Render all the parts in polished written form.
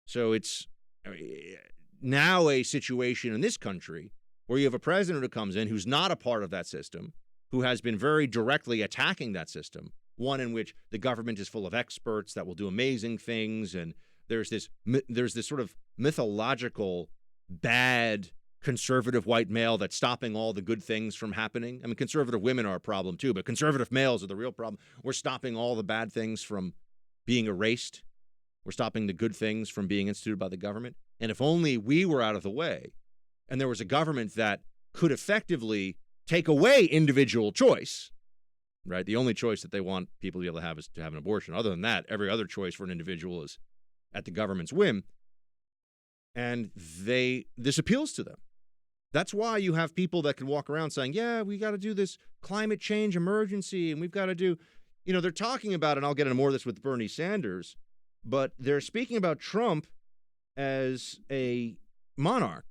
So it's now a situation in this country where you have a president who comes in who's not a part of that system, who has been very directly attacking that system, one in which the government is full of experts that will do amazing things, and there's this sort of mythological bad conservative white male that's stopping all the good things from happening. I mean, conservative women are a problem too, but conservative males are the real problem. We're stopping all the bad things from being erased. We're stopping the good things from being instituted by the government. And if only we were out of the way and there was a government that could effectively take away individual choice, right? The only choice that they want people to be able to have is to have an abortion. Other than that, every other choice for an individual is at the government's whim. And this appeals to them. That's why you have people that can walk around saying, yeah, we got to do this climate change emergency, and we've got to do, they're talking about, and I'll get into more of this with Bernie Sanders, but they're speaking about Trump as a monarch.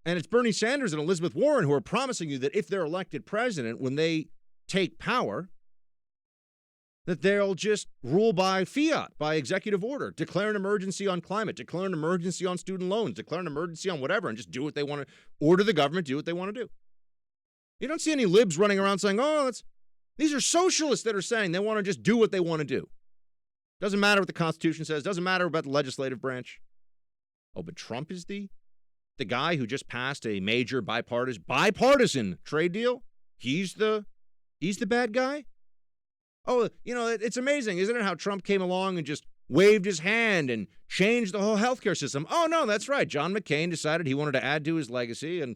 And it's Bernie Sanders and Elizabeth Warren who are promising you that if they're elected president, when they take power, that they'll just rule by fiat, by executive order, declare an emergency on climate, declare an emergency on student loans, declare an emergency on whatever, and just do what they want to, order the government do what they want to do. You don't see any libs running around saying, these are socialists that are saying they want to just do what they want to do. Doesn't matter what the Constitution says, doesn't matter about the legislative branch. Oh, but Trump is the guy who just passed a major bipartisan trade deal? He's the bad guy? Oh, it's amazing, isn't it, how Trump came along and just waved his hand and changed the whole healthcare system. Oh, no, that's right. John McCain decided he wanted to add to his legacy and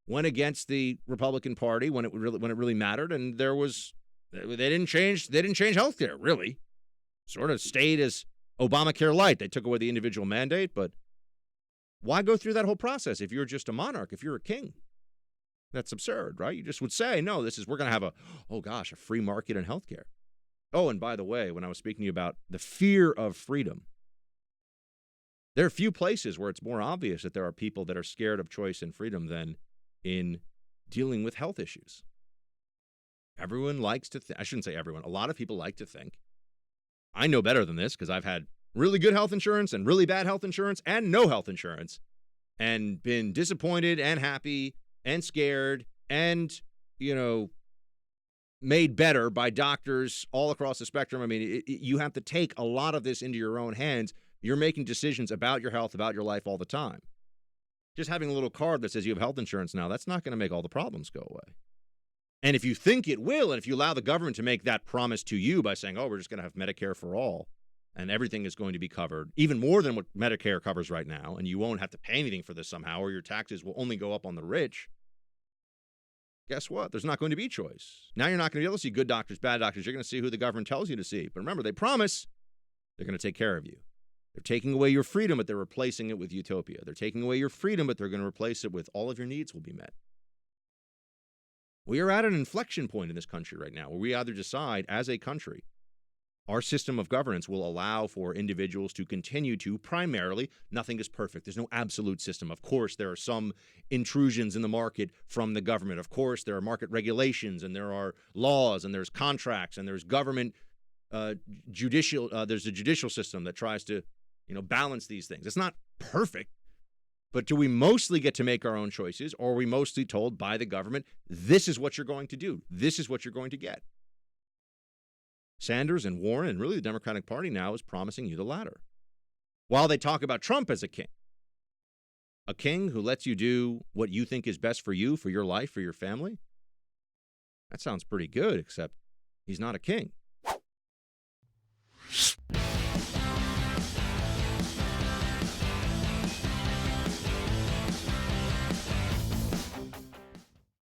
went against the Republican Party when it really mattered, and they didn't change healthcare, really. Sort of stayed as Obamacare light. They took away the individual mandate, but why go through that whole process if you're just a monarch, if you're a king? That's absurd, right? You just would say, no, we're going to have a free market in healthcare. Oh, and by the way, when I was speaking to you about the fear of freedom, there are few places where it's more obvious that there are people that are scared of choice and freedom than in dealing with health issues. Everyone likes to I shouldn't say everyone. A lot of people like to think, I know better than this because I've had really good health insurance and really bad health insurance and no health insurance and been disappointed and happy and scared and, made better by doctors all across the spectrum. I mean, you have to take a lot of this into your own hands. You're making decisions about your health, about your life all the time. Just having a little card that says you have health insurance now, that's not going to make all the problems go away. And if you think it will, and if you allow the government to make that promise to you by saying, we're just going to have Medicare for all, and everything is going to be covered, even more than what Medicare covers right now, and you won't have to pay anything for this somehow, or your taxes will only go up on the rich, guess what? There's not going to be choice. Now you're not going to be able to see good doctors, bad doctors. You're going to see who the government tells you to see. But remember, they promise they're going to take care of you. They're taking away your freedom, but they're replacing it with utopia. They're taking away your freedom, but they're going to replace it with all of your needs will be met. We are at an inflection point in this country right now where we either decide as a country our system of governance will allow for individuals to continue to primarily, nothing is perfect. There's no absolute system. Of course, there are some intrusions in the market from the government. Of course, there are market regulations and there are laws and there's contracts and there's government there's a judicial system that tries to, balance these things. It's not perfect, but do we mostly get to make our own choices, or are we mostly told by the government, this is what you're going to do, this is what you're going to get? Sanders and Warren and really the Democratic Party now is promising you the latter. While they talk about Trump as a king who lets you do what you think is best for you, for your life, for your family, that sounds pretty good, except he's not a king.